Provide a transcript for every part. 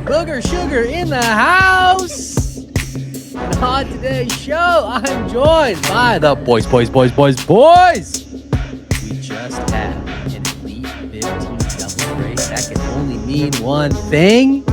Booger Sugar in the house. And on today's show, I'm joined by the boys. We just had an Elite 15 double race. That can only mean one thing.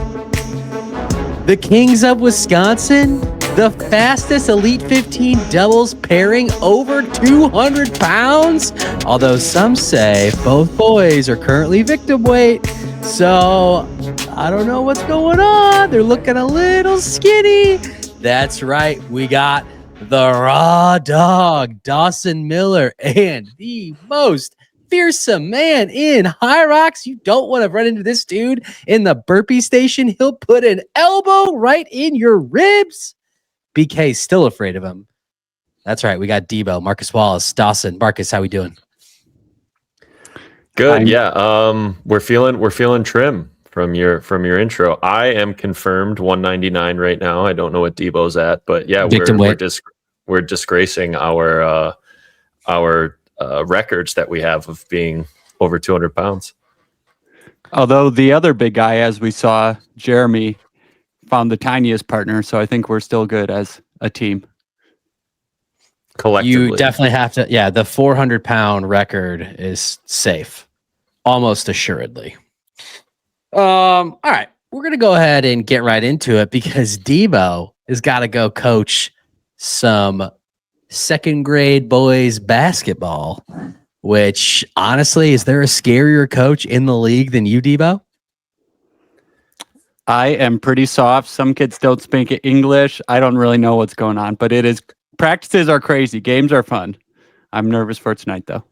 The Kings of Wisconsin, the fastest Elite 15 doubles pairing over 200 pounds. Although some say both boys are currently victim weight. So I don't know what's going on. They're looking a little skinny. That's right. We got the raw dog, Dawson Miller, and the most fearsome man in HYROX. You don't want to run into this dude in the burpee station. He'll put an elbow right in your ribs. BK's still afraid of him. That's right. We got Debo, Marcus Wallace, Dawson. Marcus, how we doing? Good. We're feeling trim from your intro. I am confirmed 199 right now. I don't know what Debo's at, but yeah, we're disgracing our records that we have of being over 200 pounds. Although the other big guy, as we saw, Jeremy, found the tiniest partner, so I think we're still good as a team. Collectively. You definitely have to, the 400-pound record is safe, almost assuredly. All right, we're going to go ahead and get right into it because Debo has got to go coach some second grade boys basketball, which honestly, is there a scarier coach in the league than you, Debo? I am pretty soft. Some kids don't speak English. I don't really know what's going on, but practices are crazy. Games are fun. I'm nervous for tonight, though.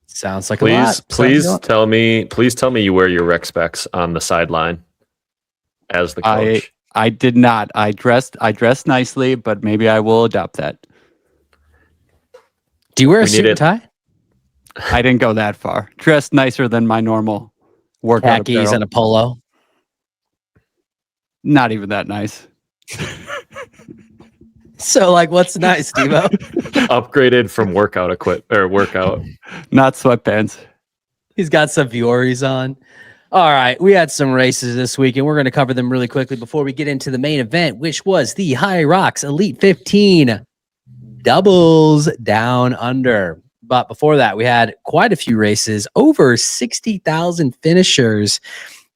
Sounds like a lot. Please tell me you wear your rec specs on the sideline as the coach. I did not. I dressed nicely, but maybe I will adopt that. Do you wear a suit and tie? I didn't go that far. Dressed nicer than my normal workout khakis apparel. and a polo. Not even that nice. So, what's nice, Debo? Upgraded from workout. Not sweatpants. He's got some Fioris on. All right, we had some races this week, and we're going to cover them really quickly before we get into the main event, which was the HYROX Elite 15 doubles down under. But before that, we had quite a few races, over 60,000 finishers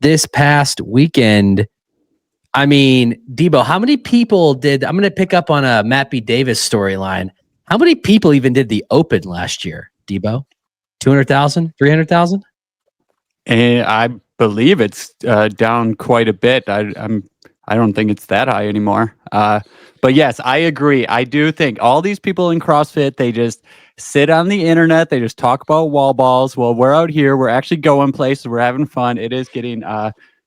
this past weekend. I mean, Debo, how many people I'm going to pick up on a Matt B. Davis storyline. How many people even did the Open last year, Debo? 200,000, 300,000? And I believe it's down quite a bit. I don't think it's that high anymore. But yes, I agree. I do think all these people in CrossFit, they just sit on the internet. They just talk about wall balls. Well, we're out here. We're actually going places. We're having fun. It is getting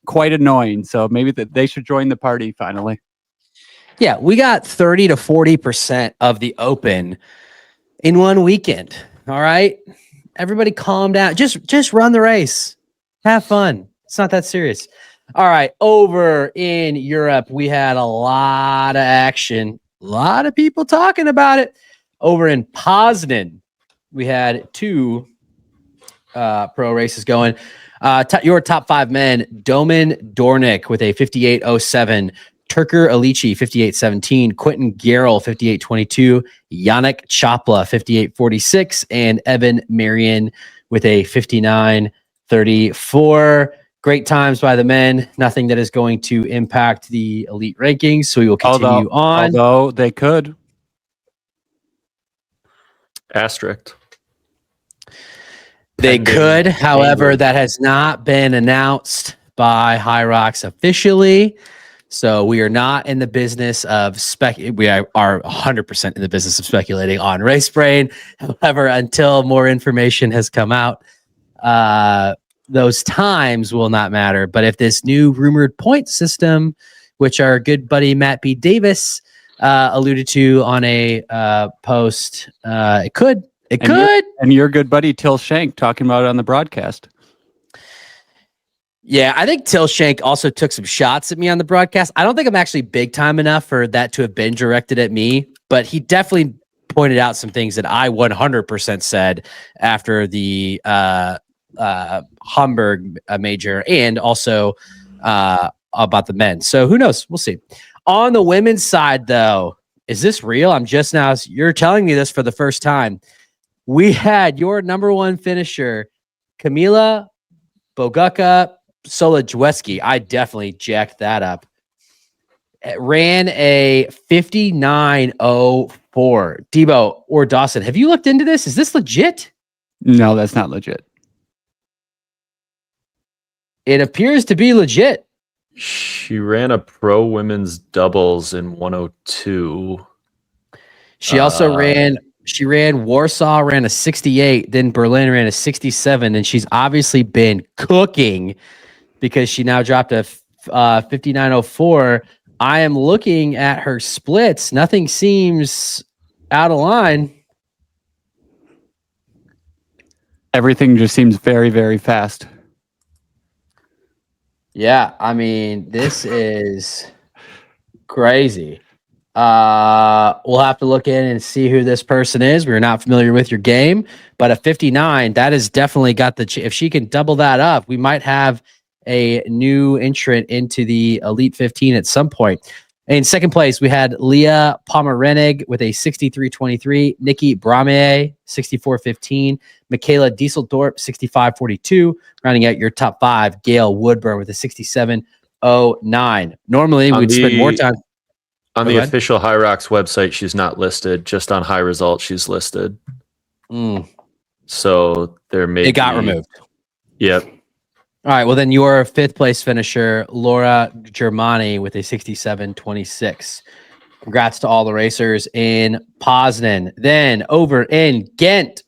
quite annoying. So maybe they should join the party finally. Yeah, we got 30 to 40% of the Open in one weekend. All right. Everybody calm down. Just run the race. Have fun. It's not that serious. All right. Over in Europe, we had a lot of action. A lot of people talking about it. Over in Poznan, we had two pro races going. Your top five men, Domin Dornick with a 58.07, Turker Alici 58.17, Quentin Garrell 58.22, Yannick Chopla 58.46, and Evan Marion with a 59.34. Great times by the men. Nothing that is going to impact the elite rankings, so we will continue on. Although they could. Asterisk. They could, however, that has not been announced by HYROX officially. So we are not in the business of we are 100% in the business of speculating on Race Brain. However, until more information has come out, those times will not matter. But if this new rumored point system, which our good buddy Matt B. Davis alluded to on a post, it could. And your good buddy Till Shank talking about it on the broadcast. Yeah, I think Till Shank also took some shots at me on the broadcast. I don't think I'm actually big time enough for that to have been directed at me, but he definitely pointed out some things that I 100% said after the Hamburg major and also about the men. So who knows? We'll see. On the women's side, though, is this real? You're telling me this for the first time. We had your number one finisher, Kamila Boguka Solajewski. I definitely jacked that up. It ran a 59.04. Debo or Dawson, have you looked into this? Is this legit? No, that's not legit. It appears to be legit. She ran a pro women's doubles in 102. She also ran Warsaw, ran a 68, then Berlin ran a 67, and she's obviously been cooking because she now dropped a 59.04. I am looking at her splits. Nothing seems out of line. Everything just seems very, very fast. Yeah, I mean, this is crazy. We'll have to look in and see who this person is. We're not familiar with your game, but a 59, that has definitely got if she can double that up, we might have a new entrant into the Elite 15 at some point. In second place, we had Leah Pomerenig with a 63.23, Nikki Bramier, 64.15, Michaela Dieseldorp, 65.42, rounding out your top five, Gail Woodburn with a 67.09. Normally, we'd spend more time. On the official HYROX website, she's not listed. Just on high results, she's listed. So there may It got removed. Yep. All right, well, then your fifth place finisher, Laura Germani, with a 67.26. Congrats to all the racers in Poznan. Then over in Gent,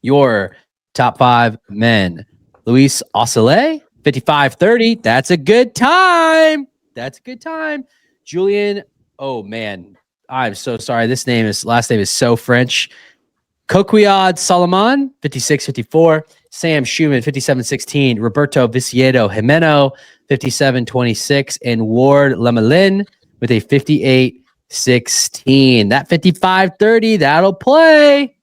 your top five men. Luis Osile, 55.30. That's a good time. Julian, oh man, I'm so sorry. Last name is so French. Coquiad Solomon, 56.54. Sam Schumann, 57.16. Roberto Viciedo Jimeno, 57.26. And Ward Lemelin with a 58.16. That 55.30, that'll play.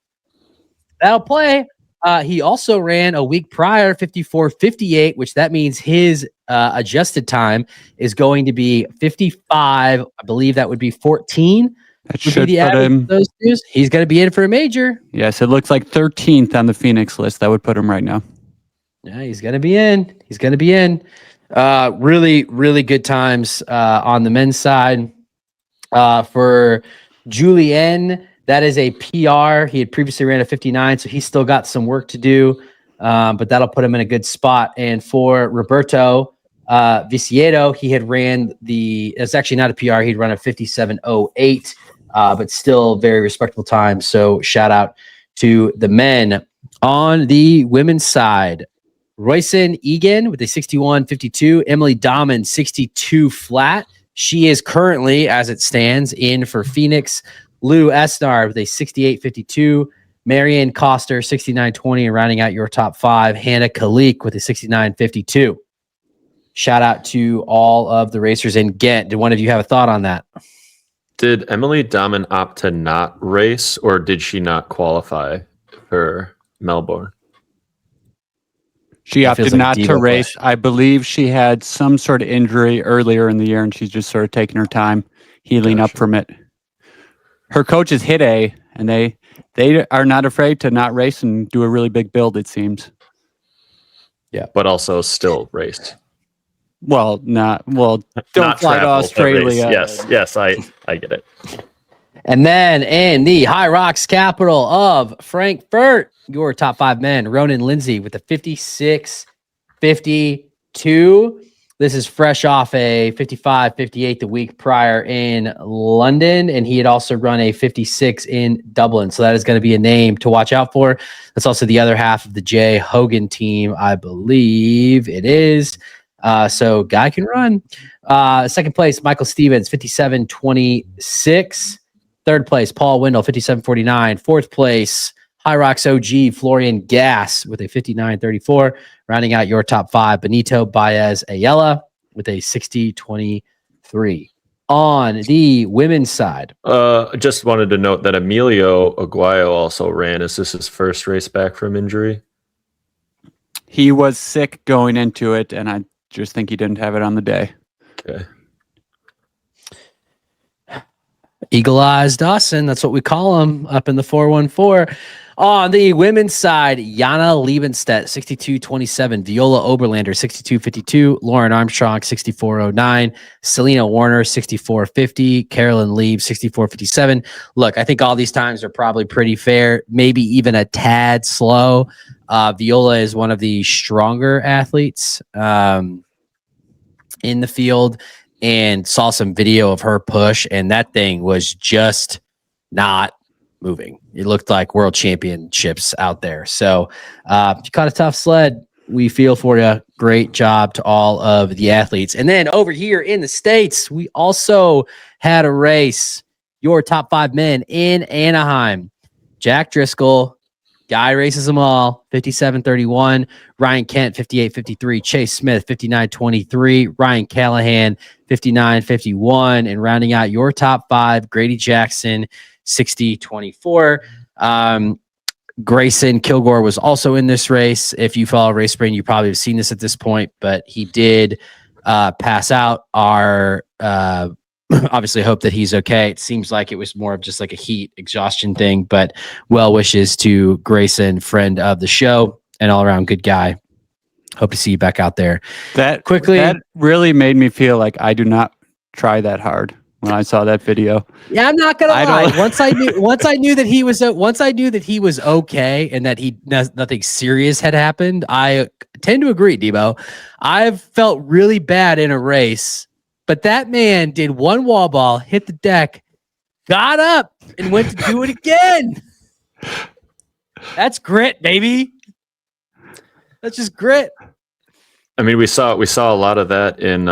He also ran a week prior, 54.58, which that means his adjusted time is going to be 55. I believe that would be 14. That should be put him. Those two. He's going to be in for a major. Yes, it looks like 13th on the Phoenix list. That would put him right now. Yeah, he's going to be in. Really, really good times on the men's side. For Julien, that is a PR. He had previously ran a 59, so he's still got some work to do, but that'll put him in a good spot. And for Roberto Viciedo, he had ran it's actually not a PR. He'd run a 57.08, but still very respectable time. So shout out to the men. On the women's side, Royson Egan with a 61.52, Emily Dahman 62 flat. She is currently, as it stands, in for Phoenix. Lou Esnar with a 68.52, Marianne Koster 69.20, and rounding out your top five, Hannah Kalik with a 69.52. Shout out to all of the racers in Ghent. Did one of you have a thought on that? Did Emily Dahman opt to not race, or did she not qualify for Melbourne? She opted not to race. I believe she had some sort of injury earlier in the year, and she's just sort of taking her time healing up from it. Her coach is Hide, and they are not afraid to not race and do a really big build, it seems. Yeah, but also still race. Well, don't fly to Australia. Yes, I get it. And then in the HYROX capital of Frankfurt, your top five men, Ronan Lindsay with a 56.52. This is fresh off a 55.58 the week prior in London, and he had also run a 56 in Dublin. So that is going to be a name to watch out for. That's also the other half of the Jay Hogan team, I believe it is. So guy can run. Second place, Michael Stevens, 57.26. Third place, Paul Windle, 57.49. Fourth place, HYROX OG Florian Gass with a 59.34. Rounding out your top five, Benito Baez Ayala with a 60.23. On the women's side, just wanted to note that Emilio Aguayo also ran. Is this his first race back from injury? He was sick going into it, and just think he didn't have it on the day. Okay. Eagle Eyes Dawson, that's what we call him up in the 414. On the women's side, Jana Liebenstedt, 62.27. Viola Oberlander, 62.52. Lauren Armstrong, 64.09. Selena Warner, 64.50. Carolyn Lieb, 64.57. Look, I think all these times are probably pretty fair, maybe even a tad slow. Viola is one of the stronger athletes in the field, and saw some video of her push, and that thing was just not moving. It looked like world championships out there. So you caught a tough sled. We feel for you. Great job to all of the athletes. And then over here in the States, we also had a race, your top 5 men in Anaheim. Jack Driscoll, guy races them all, 57.31. Ryan Kent, 58.53. Chase Smith, 59.23. Ryan Callahan, 59.51. And rounding out your top 5, Grady Jackson, 60.24. Grayson Kilgore was also in this race. If you follow Race Brain, you probably have seen this at this point, but he did pass out. Our obviously hope that he's okay. It seems like it was more of just like a heat exhaustion thing, but well wishes to Grayson, friend of the show and all around good guy. Hope to see you back out there. That really made me feel like I do not try that hard when I saw that video. Yeah, I'm not gonna lie. Once I knew that he was okay and that nothing serious had happened, I tend to agree, Debo. I've felt really bad in a race, but that man did one wall ball, hit the deck, got up, and went to do it again. That's grit, baby. That's just grit. I mean, we saw a lot of that in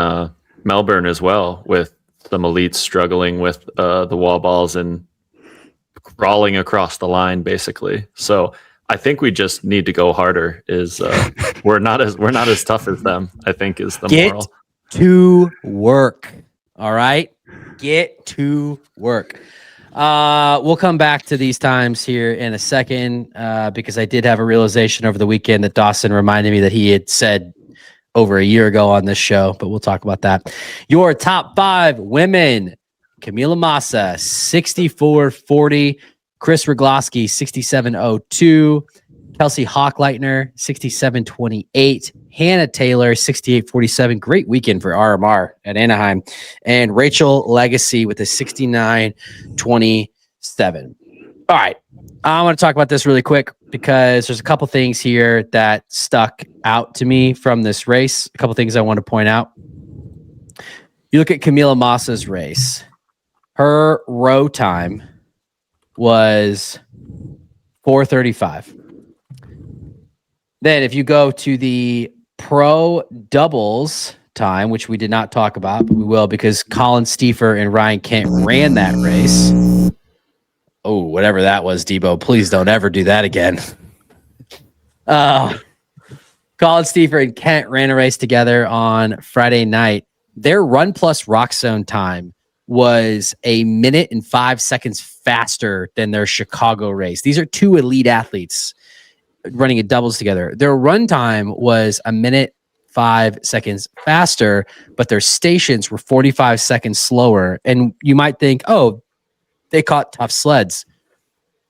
Melbourne as well, with some elites struggling with the wall balls and crawling across the line, basically. So I think we just need to go harder. We're not as tough as them, I think, is the moral. Get to work. All right, get to work. We'll come back to these times here in a second because I did have a realization over the weekend that Dawson reminded me that he had said over a year ago on this show, but we'll talk about that. Your top 5 women: Camila Massa, 64.40. Chris Rogloski, 67.02. Kelsey Hochleitner, 67.28. Hannah Taylor, 68.47. Great weekend for RMR at Anaheim. And Rachel Legacy with a 69.27. All right. I want to talk about this really quick because there's a couple things here that stuck out to me from this race. A couple things I want to point out. You look at Camila Massa's race. Her row time was 4:35. Then if you go to the pro doubles time, which we did not talk about, but we will because Colin Stiefer and Ryan Kent ran that race. Oh, whatever that was, Debo, please don't ever do that again. Colin Stiefer and Kent ran a race together on Friday night. Their run plus rock zone time was 1 minute and 5 seconds faster than their Chicago race. These are 2 elite athletes running a doubles together. Their run time was 1 minute 5 seconds faster, but their stations were 45 seconds slower. And you might think, oh, they caught tough sleds.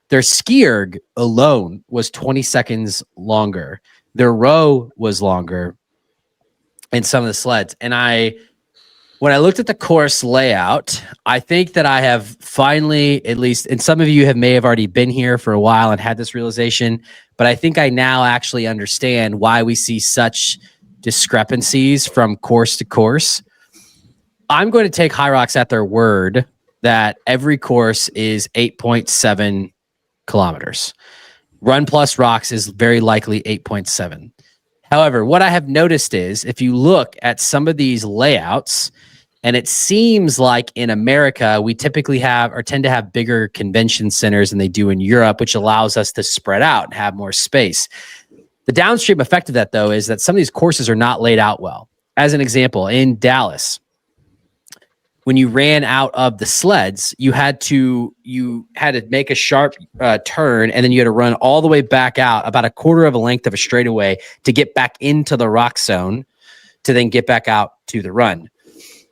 Their ski erg alone was 20 seconds longer. Their row was longer in some of the sleds. And when I looked at the course layout, I think that I have finally, at least, and some of you may have already been here for a while and had this realization, but I think I now actually understand why we see such discrepancies from course to course. I'm going to take HYROX at their word that every course is 8.7 kilometers. Run plus rocks is very likely 8.7. However, what I have noticed is if you look at some of these layouts, and it seems like in America, we typically tend to have bigger convention centers than they do in Europe, which allows us to spread out and have more space. The downstream effect of that, though, is that some of these courses are not laid out well. As an example, in Dallas, when you ran out of the sleds, you had to make a sharp turn, and then you had to run all the way back out about a quarter of a length of a straightaway to get back into the rock zone. to then get back out to the run.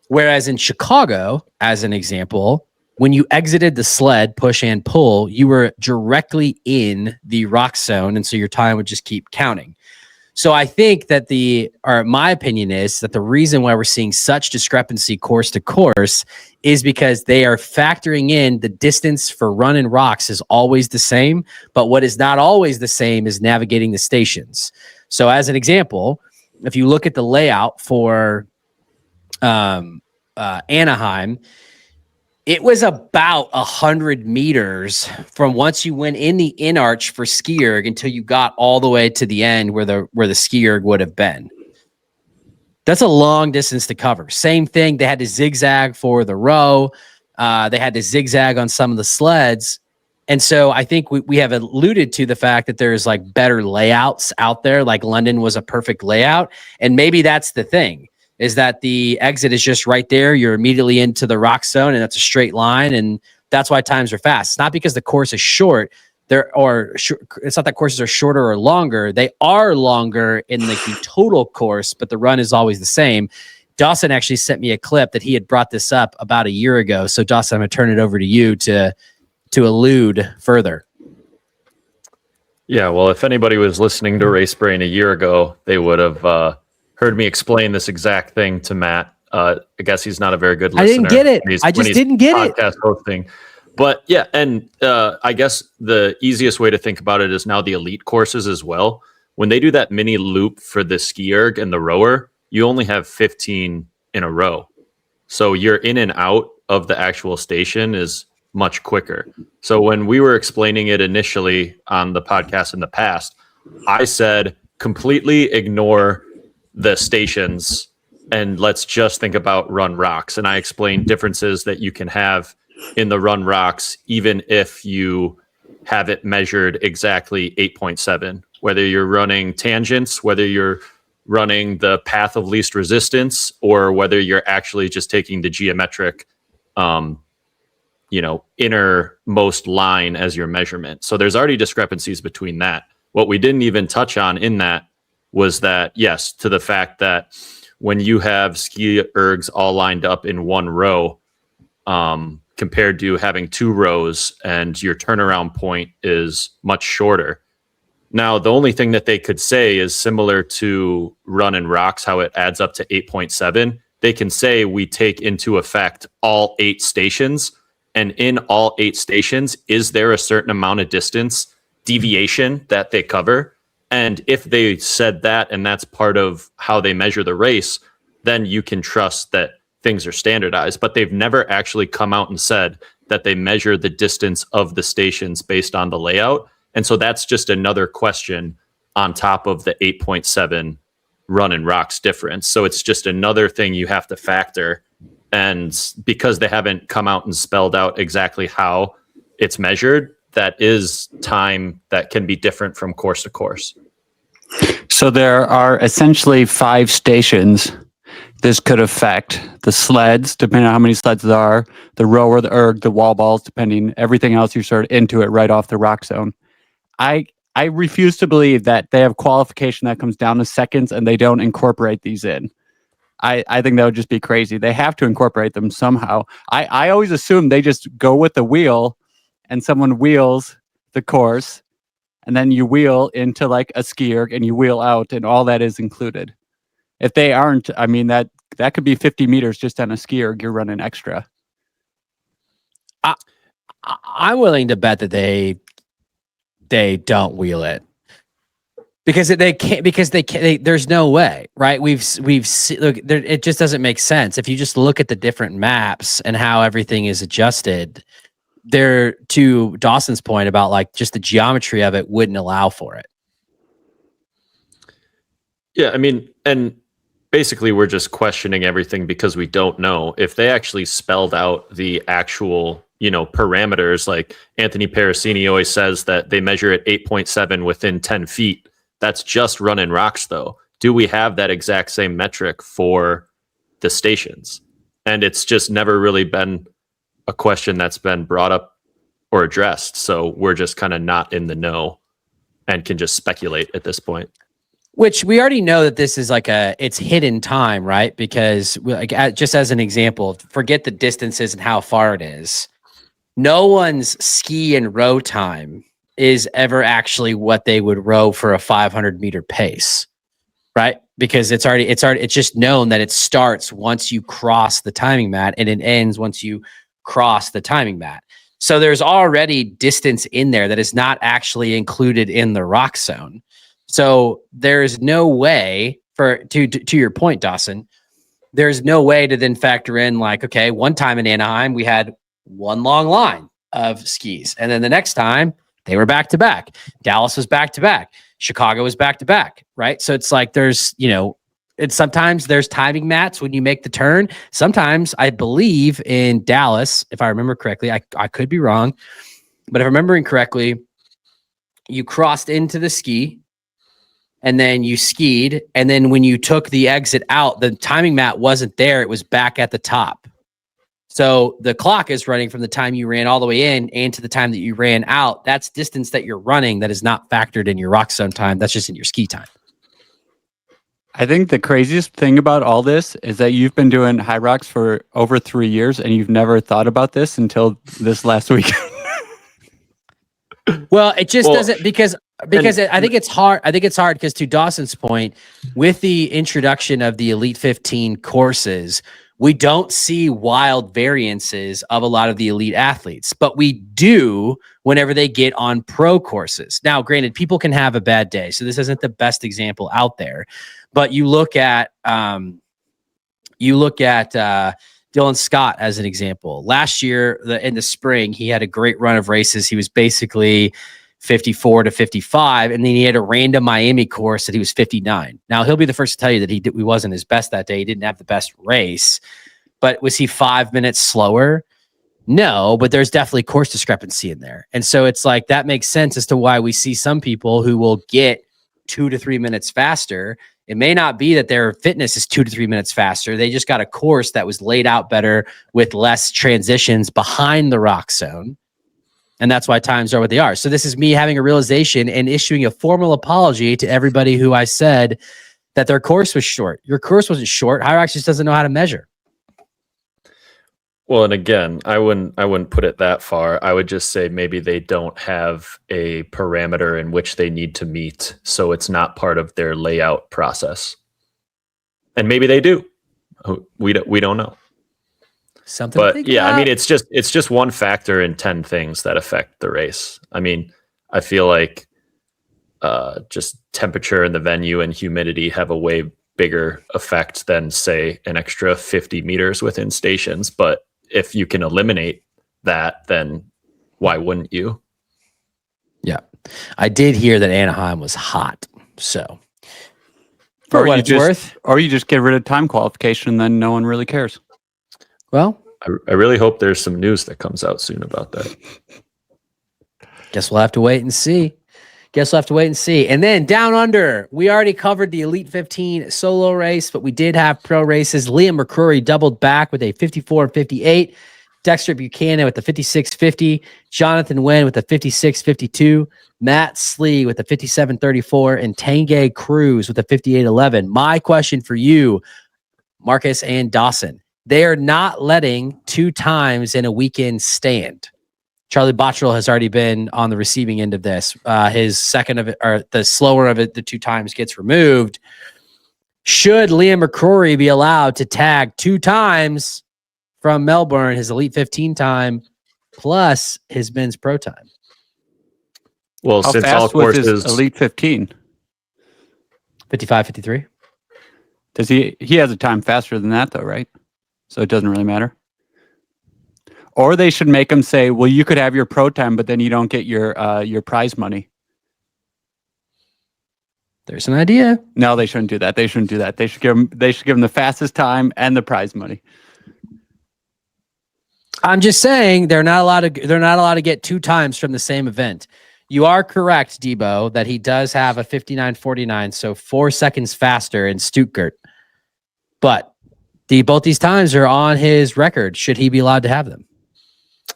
Whereas in Chicago, as an example, when you exited the sled, push and pull, you were directly in the rock zone. And so your time would just keep counting. So I think that my opinion is that the reason why we're seeing such discrepancy course to course is because they are factoring in the distance for run and rocks is always the same, but what is not always the same is navigating the stations. So as an example, if you look at the layout for Anaheim, it was about 100 meters from once you went in the in arch for ski erg until you got all the way to the end where the ski erg would have been. That's a long distance to cover. Same thing. They had to zigzag for the row. They had to zigzag on some of the sleds. And so I think we have alluded to the fact that there's like better layouts out there. Like London was a perfect layout. And maybe that's the thing, is that the exit is just right there. You're immediately into the rock zone, and that's a straight line. And that's why times are fast. It's not because the course is short. It's not that courses are shorter or longer. They are longer in the total course, but the run is always the same. Dawson actually sent me a clip that he had brought this up about a year ago. So Dawson, I'm going to turn it over to you to allude further. Yeah, well, if anybody was listening to Race Brain a year ago, they would have heard me explain this exact thing to Matt. I guess he's not a very good listener. I didn't get it. I just didn't get it. Podcast hosting. But yeah, and I guess the easiest way to think about it is now the elite courses as well. When they do that mini loop for the ski erg and the rower, you only have 15 in a row. So you're in and out of the actual station is much quicker. So when we were explaining it initially on the podcast in the past, I said completely ignore the stations and let's just think about run rocks. And I explained differences that you can have in the run rocks, even if you have it measured exactly 8.7, whether you're running tangents, whether you're running the path of least resistance, or whether you're actually just taking the geometric, innermost line as your measurement. So there's already discrepancies between that. What we didn't even touch on in that was that, yes, to the fact that when you have ski ergs all lined up in one row, compared to having two rows and your turnaround point is much shorter. Now, the only thing that they could say is similar to run and rocks, how it adds up to 8.7. They can say we take into effect all 8 stations, and in all 8 stations, is there a certain amount of distance deviation that they cover? And if they said that, and that's part of how they measure the race, then you can trust that things are standardized. But they've never actually come out and said that they measure the distance of the stations based on the layout. And so that's just another question on top of the 8.7 run and rocks difference. So it's just another thing you have to factor. And because they haven't come out and spelled out exactly how it's measured, that is time that can be different from course to course. So there are essentially 5 stations. This could affect the sleds, depending on how many sleds there are, the rower, the erg, the wall balls, depending, everything else you sort of into it right off the rock zone. I refuse to believe that they have qualification that comes down to seconds and they don't incorporate these in. I think that would just be crazy. They have to incorporate them somehow. I always assume they just go with the wheel and someone wheels the course and then you wheel into like a ski erg and you wheel out and all that is included. If they aren't, I mean, that could be 50 meters just on a ski erg you're running extra. I'm willing to bet that they don't wheel it because they can't. Because they can't. There's no way, right? We've seen, look. It just doesn't make sense if you just look at the different maps and how everything is adjusted. There, to Dawson's point about like just the geometry of it wouldn't allow for it. Yeah, I mean, and basically we're just questioning everything because we don't know if they actually spelled out the actual, parameters. Like Anthony Parasini always says that they measure at 8.7 within 10 feet. That's just run and rocks though. Do we have that exact same metric for the stations? And it's just never really been a question that's been brought up or addressed. So we're just kind of not in the know and can just speculate at this point. Which we already know that this is like it's hidden time, right? Because just as an example, forget the distances and how far it is. No one's ski and row time is ever actually what they would row for a 500 meter pace, right? Because it's just known that it starts once you cross the timing mat and it ends once you cross the timing mat. So there's already distance in there that is not actually included in the rock zone. So there's no way to your point, Dawson, there's no way to then factor in like, okay, one time in Anaheim, we had one long line of skis. And then the next time they were back to back. Dallas was back to back. Chicago was back to back. Right. So it's like, there's, sometimes there's timing mats when you make the turn. Sometimes I believe in Dallas, if I remember correctly, I could be wrong, but if I'm remembering correctly, you crossed into the ski, and then you skied. And then when you took the exit out, the timing mat wasn't there. It was back at the top. So the clock is running from the time you ran all the way in and to the time that you ran out. That's distance that you're running that is not factored in your rock zone time. That's just in your ski time. I think the craziest thing about all this is that you've been doing HYROX for over 3 years and you've never thought about this until this last week. Well, it just doesn't because I think it's hard. I think it's hard because to Dawson's point, with the introduction of the Elite 15 courses, we don't see wild variances of a lot of the elite athletes, but we do whenever they get on pro courses. Now, granted, people can have a bad day, so this isn't the best example out there. But you look at Dylan Scott as an example. Last year, in the spring, he had a great run of races. He was basically 54 to 55, and then he had a random Miami course that he was 59. Now, he'll be the first to tell you that he wasn't his best that day. He didn't have the best race, but was he 5 minutes slower? No, but there's definitely course discrepancy in there. And so it's like that makes sense as to why we see some people who will get 2 to 3 minutes faster. It may not be that their fitness is 2 to 3 minutes faster. They just got a course that was laid out better with less transitions behind the rock zone. And that's why times are what they are. So this is me having a realization and issuing a formal apology to everybody who I said that their course was short. Your course wasn't short. HYROX just doesn't know how to measure. Well, and again, I wouldn't put it that far. I would just say maybe they don't have a parameter in which they need to meet, so it's not part of their layout process. And maybe they do. We don't know. Something. But yeah, I mean, it's just one factor in 10 things that affect the race. I mean, I feel like just temperature in the venue and humidity have a way bigger effect than, say, an extra 50 meters within stations. But if you can eliminate that, then why wouldn't you? Yeah. I did hear that Anaheim was hot. So for what it's worth. Or you just get rid of time qualification, then no one really cares. Well, I really hope there's some news that comes out soon about that. Guess we'll have to wait and see. And then down under, we already covered the Elite 15 solo race, but we did have pro races. Liam McCrory doubled back with a 54.58. Dexter Buchanan with the 56.50. Jonathan Nguyen with the 56.52. Matt Slee with the 57.34. And Tanguy Cruz with the 58.11. My question for you, Marcus and Dawson, they are not letting 2 times in a weekend stand. Charlie Bottrell has already been on the receiving end of this. His second of it, or the slower of it, the 2 times gets removed. Should Liam McCrory be allowed to tag 2 times from Melbourne, his Elite 15 time plus his men's pro time? Well, how since fast all courses was his Elite 15? 55.53. Does he has a time faster than that though, right? So it doesn't really matter. Or they should make them say, well, you could have your pro time, but then you don't get your prize money. There's an idea. No, they shouldn't do that. They should give them the fastest time and the prize money. I'm just saying they're not allowed to get 2 times from the same event. You are correct, Debo, that he does have a 59.49, so 4 seconds faster in Stuttgart. But both these times are on his record. Should he be allowed to have them?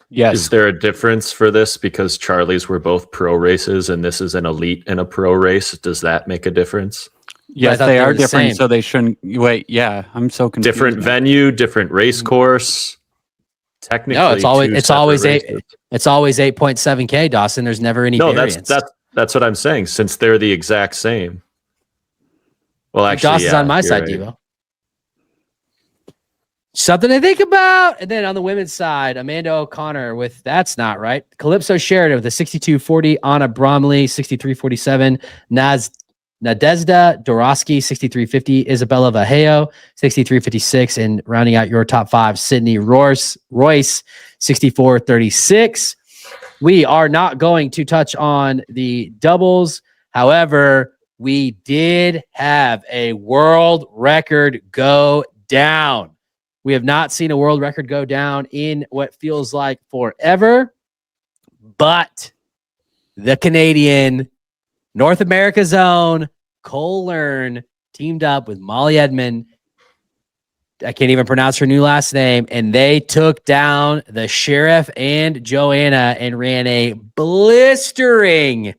Yes. Is there a difference for this because Charlie's were both pro races and this is an elite and a pro race? Does that make a difference? Yes, they are different, so they shouldn't. Wait, yeah, I'm so confused. Different venue, different race course. Technically, no, it's always 8.7K, Dawson. There's never any variance. That's what I'm saying. Since they're the exact same. Well, actually, Dawson's on my side, right. Devo. Something to think about. And then on the women's side, Amanda O'Connor with that's not right. Calypso Sheridan with a 62.40. Anna Bromley 63.47. Nadezhda Dorosky 63.50. Isabella Vallejo 63.56. And rounding out your top five, Sydney Royce 64.36. We are not going to touch on the doubles. However, we did have a world record go down. We have not seen a world record go down in what feels like forever, but the Canadian North America's own Cole Lern teamed up with Molly Edmunds. I can't even pronounce her new last name. And they took down the Sheriff and Joanna and ran a blistering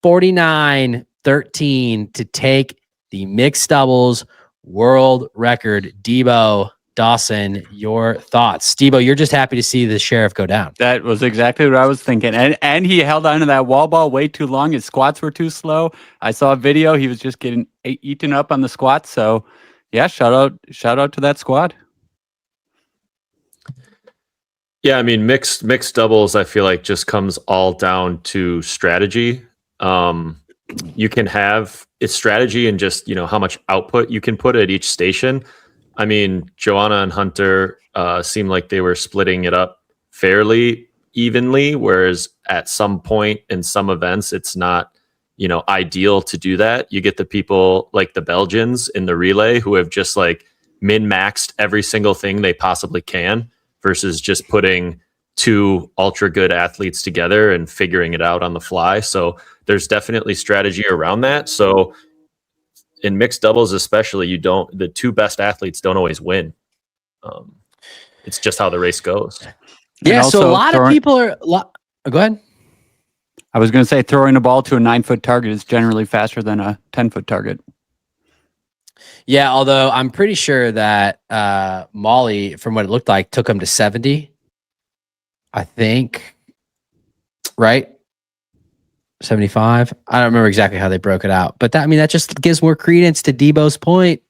49-13 to take the mixed doubles world record. Debo, Dawson, your thoughts? Debo, you're just happy to see the Sheriff go down. That was exactly what I was thinking. And he held on to that wall ball way too long. His squats were too slow. I saw a video. He was just getting eaten up on the squats. So, yeah, shout out to that squad. Yeah, I mean, mixed doubles, I feel like just comes all down to strategy. You can have its strategy and just, how much output you can put at each station. I mean, Joanna and Hunter seemed like they were splitting it up fairly evenly, whereas at some point in some events, it's not, ideal to do that. You get the people like the Belgians in the relay who have just like min-maxed every single thing they possibly can versus just putting two ultra good athletes together and figuring it out on the fly. So there's definitely strategy around that. So in mixed doubles, especially, the two best athletes don't always win. It's just how the race goes. Yeah. So a lot of people are. Go ahead. I was going to say throwing a ball to a 9-foot target is generally faster than a 10-foot target. Yeah. Although I'm pretty sure that Molly, from what it looked like, took him to 70. I think. Right. 75. I don't remember exactly how they broke it out, but that just gives more credence to Debo's point.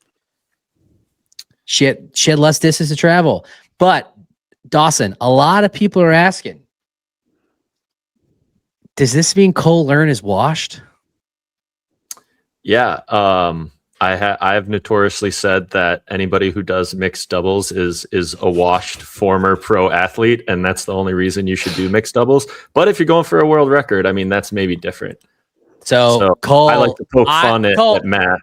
She had less distance to travel. But Dawson, a lot of people are asking, does this mean Cole Lern is washed? Yeah. I have notoriously said that anybody who does mixed doubles is a washed former pro athlete, and that's the only reason you should do mixed doubles. But if you're going for a world record, I mean, that's maybe different. So Cole, I like to poke fun at Matt.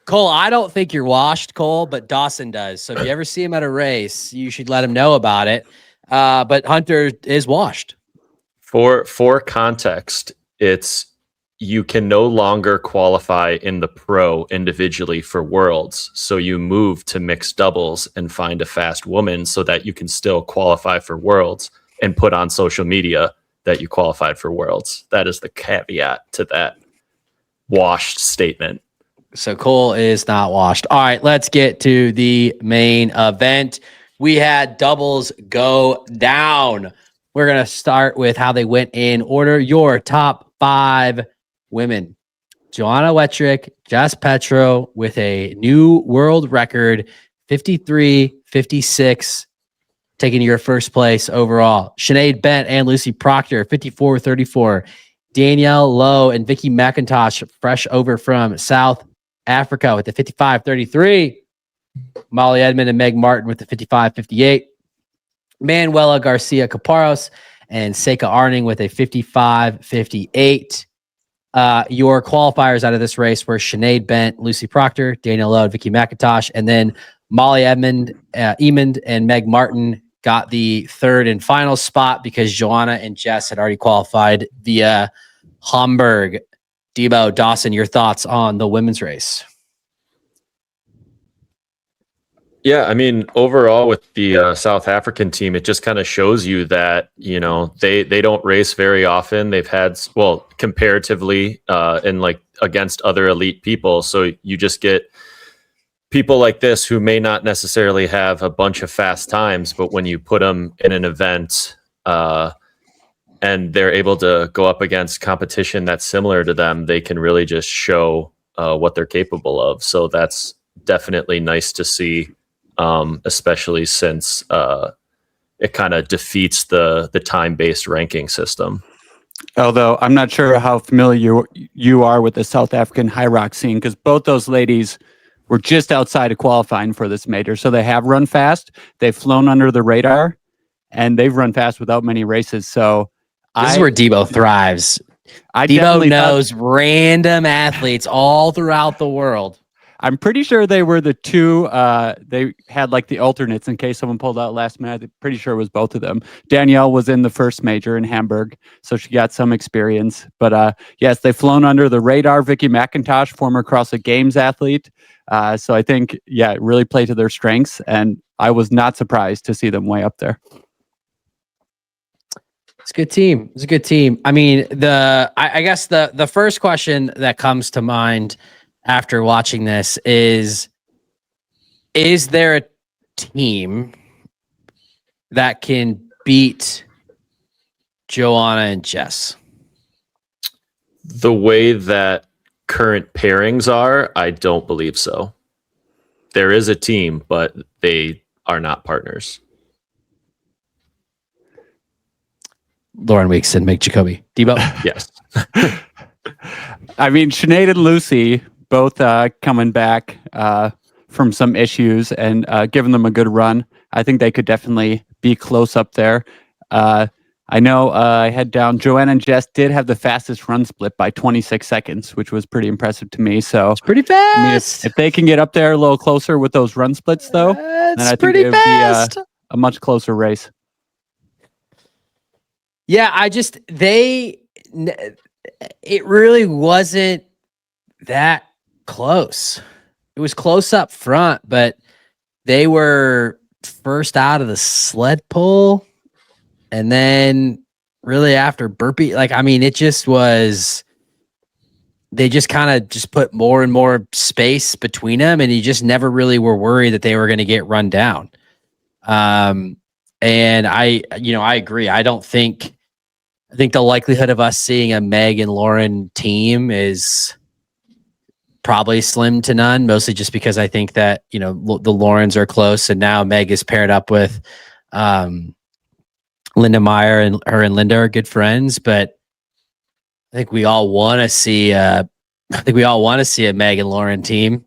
Cole, I don't think you're washed, Cole, but Dawson does. So if you ever see him at a race, you should let him know about it. But Hunter is washed. For context, you can no longer qualify in the pro individually for worlds. So you move to mixed doubles and find a fast woman so that you can still qualify for worlds and put on social media that you qualified for worlds. That is the caveat to that washed statement. So Cole is not washed. All right, let's get to the main event. We had doubles go down. We're going to start with how they went in order. Your top five women. Joanna Wetrick, Jess Petro with a new world record, 53-56, taking your first place overall. Sinead Bent and Lucy Proctor, 54-34. Danielle Lowe and Vicky McIntosh, fresh over from South Africa with the 55-33. Molly Edmunds and Meg Martin with the 55-58. Manuela Garcia Caparros and Seika Arning with a 55-58. Your qualifiers out of this race were Sinead Bent, Lucy Proctor, Danielle Lowe, Vicky McIntosh, and then Molly Edmund and Meg Martin got the third and final spot because Joanna and Jess had already qualified via Hamburg. Debo, Dawson, your thoughts on the women's race? Yeah, I mean, overall with the South African team, it just kind of shows you that, you know, they don't race very often. They've had, well, comparatively, and like against other elite people. So you just get people like this who may not necessarily have a bunch of fast times, but when you put them in an event, and they're able to go up against competition that's similar to them, they can really just show what they're capable of. So that's definitely nice to see. Especially since it kind of defeats the time-based ranking system. Although I'm not sure how familiar you are with the South African HYROX scene, because both those ladies were just outside of qualifying for this major. So they have run fast, they've flown under the radar, and they've run fast without many races. So this is where Debo thrives. Debo knows random athletes all throughout the world. I'm pretty sure they were the two. They had like the alternates in case someone pulled out last minute. I'm pretty sure it was both of them. Danielle was in the first major in Hamburg, so she got some experience. But yes, they've flown under the radar. Vicky McIntosh, former CrossFit Games athlete. So I think, yeah, it really played to their strengths, and I was not surprised to see them way up there. It's a good team. It's a good team. I mean, I guess the first question that comes to mind after watching this is there a team that can beat Joanna and Jess? The way that current pairings are, I don't believe so. There is a team, but they are not partners. Lauren Weeks and Mick Jacoby. Debo? Yes. I mean, Sinead and Lucy both coming back from some issues and giving them a good run. I think they could definitely be close up there. I know I had down Joanna and Jess did have the fastest run split by 26 seconds, which was pretty impressive to me. So it's pretty fast. I mean, if they can get up there a little closer with those run splits, though, then I think it would be a much closer race. Yeah, it really wasn't that close. It was close up front, but they were first out of the sled pull. And then really after burpee, like, I mean, it just was, they just kind of just put more and more space between them. And you just never really were worried that they were going to get run down. And I agree. I think the likelihood of us seeing a Meg and Lauren team is probably slim to none, mostly just because I think that, the Laurens are close, and now Meg is paired up with Linda Meyer, and her and Linda are good friends. But I think we all want to see a Meg and Lauren team.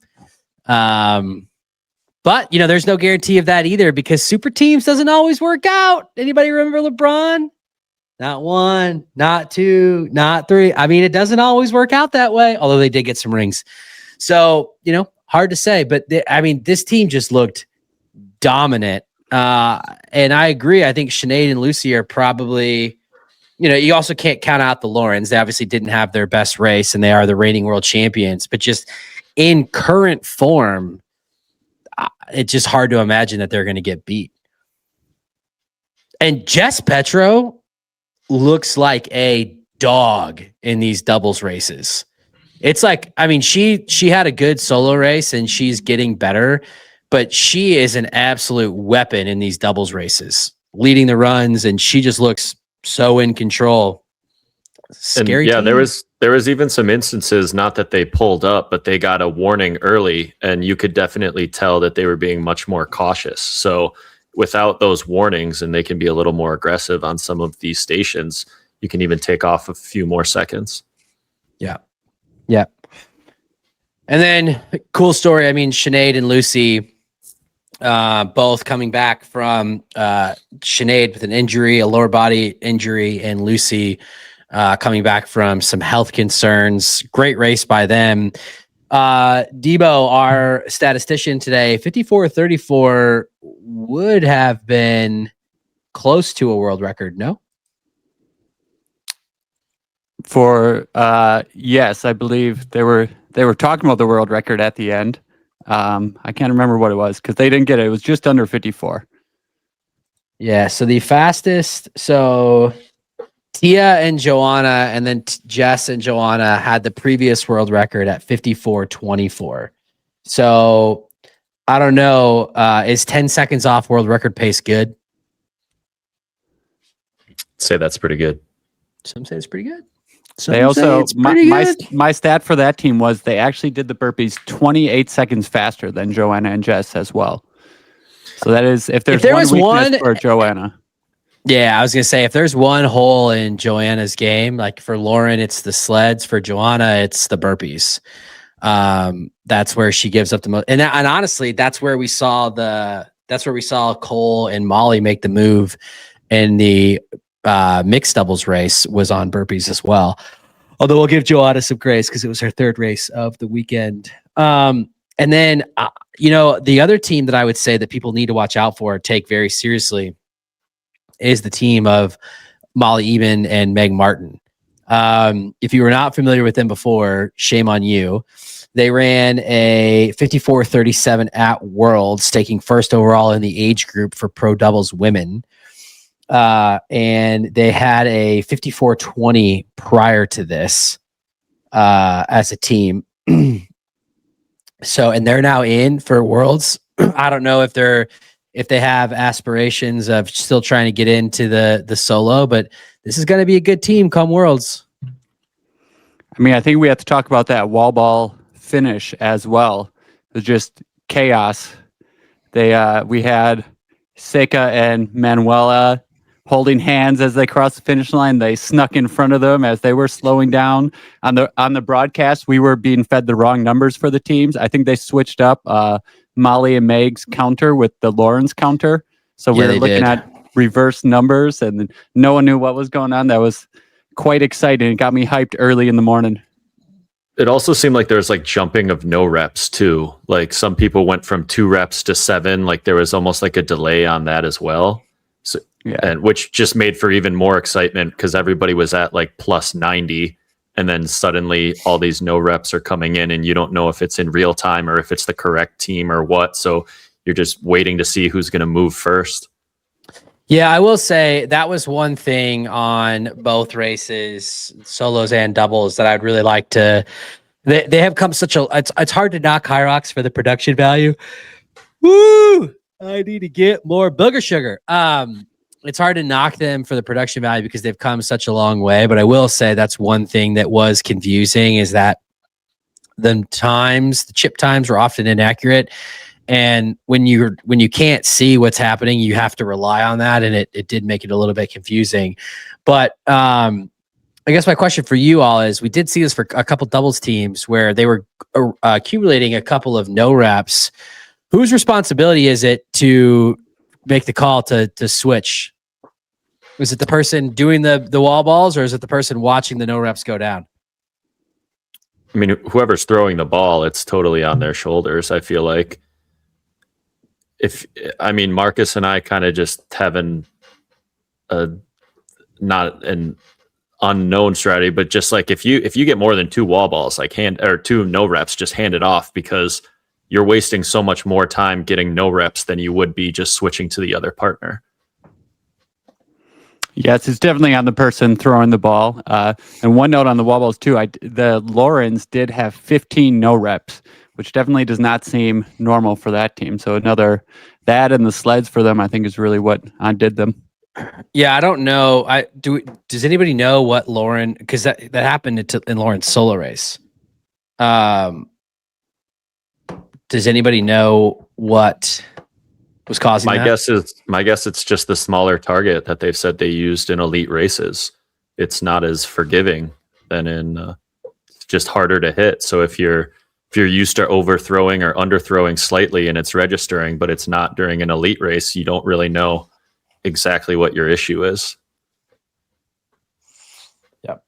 But there's no guarantee of that either, because super teams doesn't always work out. Anybody remember LeBron? Not one, not two, not three. I mean, it doesn't always work out that way, although they did get some rings. So, hard to say. But, this team just looked dominant. And I agree. I think Sinead and Lucy are probably, you also can't count out the Laurens. They obviously didn't have their best race, and they are the reigning world champions. But just in current form, it's just hard to imagine that they're going to get beat. And Jess Petro looks like a dog in these doubles races. It's like, she had a good solo race and she's getting better, but she is an absolute weapon in these doubles races, leading the runs, and she just looks so in control. Scary. And yeah, there was even some instances, not that they pulled up, but they got a warning early, and you could definitely tell that they were being much more cautious. So without those warnings, and they can be a little more aggressive on some of these stations, you can even take off a few more seconds. Yeah. Yeah. And then cool story. Sinead and Lucy, both coming back from Sinead with an injury, a lower body injury, and Lucy coming back from some health concerns. Great race by them. Debo, our statistician today, 54:34 would have been close to a world record, no? Yes, I believe they were talking about the world record at the end. I can't remember what it was because they didn't get it. It was just under 54. Yeah. So the fastest. So Tia and Joanna, and then Jess and Joanna had the previous world record at 54:24. So I don't know. Is 10 seconds off world record pace good? Say that's pretty good. Some say it's pretty good. They also my stat for that team was they actually did the burpees 28 seconds faster than Joanna and Jess as well. So that is if there was one for Joanna. Yeah, I was gonna say if there's one hole in Joanna's game, like for Lauren, it's the sleds. For Joanna, it's the burpees. That's where she gives up the most. And honestly, that's where we saw Cole and Molly make the move in the mixed doubles race was on burpees as well. Although we'll give Joanna some grace because it was her third race of the weekend. And then the other team that I would say that people need to watch out for, take very seriously, is the team of Molly Edmunds and Meg Martin. If you were not familiar with them before, shame on you. They ran a 54:37 at Worlds, taking first overall in the age group for pro doubles women. And they had a 54:20 prior to this as a team. So, and they're now in for Worlds. I don't know if they have aspirations of still trying to get into the solo, but this is going to be a good team come Worlds. I mean, I think we have to talk about that wall ball finish as well. It was just chaos. We had Seika and Manuela holding hands as they crossed the finish line. They snuck in front of them as they were slowing down. On the broadcast, we were being fed the wrong numbers for the teams. I think they switched up Molly and Meg's counter with the Lauren's counter. So we were looking at reverse numbers and no one knew what was going on. That was quite exciting. It got me hyped early in the morning. It also seemed like there was like jumping of no reps too. Like some people went from 2 reps to 7. Like there was almost like a delay on that as well. So, yeah. And which just made for even more excitement because everybody was at like plus 90. And then suddenly all these no reps are coming in and you don't know if it's in real time or if it's the correct team or what. So you're just waiting to see who's going to move first. Yeah, I will say that was one thing on both races, solos and doubles, that I'd really like to. They have come such a. It's hard to knock HYROX for the production value. Woo! I need to get more booger sugar. It's hard to knock them for the production value because they've come such a long way. But I will say that's one thing that was confusing is that the chip times were often inaccurate. And when you can't see what's happening, you have to rely on that. And it did make it a little bit confusing. But I guess my question for you all is, we did see this for a couple doubles teams where they were accumulating a couple of no reps. Whose responsibility is it to make the call to switch? Was it the person doing the wall balls or is it the person watching the no reps go down? I mean, whoever's throwing the ball, it's totally on their shoulders, I feel like. Marcus and I kind of just having not an unknown strategy, but just like if you get more than 2 wall balls, like 2 no reps, just hand it off because you're wasting so much more time getting no reps than you would be just switching to the other partner. Yes, it's definitely on the person throwing the ball. And one note on the wall balls too, the Laurens did have 15 no reps, which definitely does not seem normal for that team. So that and the sleds for them, I think, is really what did them. Yeah, I don't know. Does anybody know what Lauren? Because that happened in Lauren's solo race. Does anybody know what was causing that? My guess it's just the smaller target that they've said they used in elite races. It's not as forgiving than in. It's just harder to hit. So if you're used to overthrowing or underthrowing slightly and it's registering, but it's not during an elite race, you don't really know exactly what your issue is. Yep.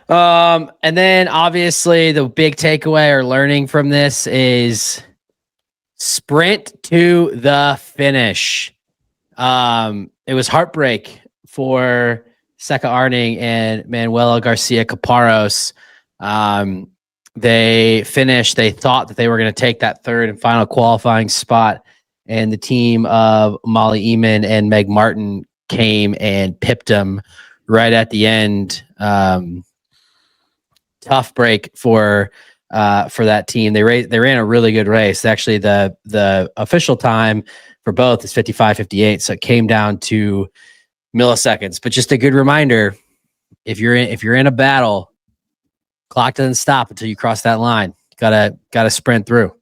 And then obviously the big takeaway or learning from this is sprint to the finish. It was heartbreak for Seca Arning and Manuela Garcia Caparros. They finished. They thought that they were going to take that third and final qualifying spot, and the team of Molly Edmunds and Meg Martin came and pipped them right at the end. Tough break for that team. They ran a really good race. Actually, the official time for both is 55:58, so it came down to milliseconds. But just a good reminder: if you're in a battle, clock doesn't stop until you cross that line. Gotta sprint through.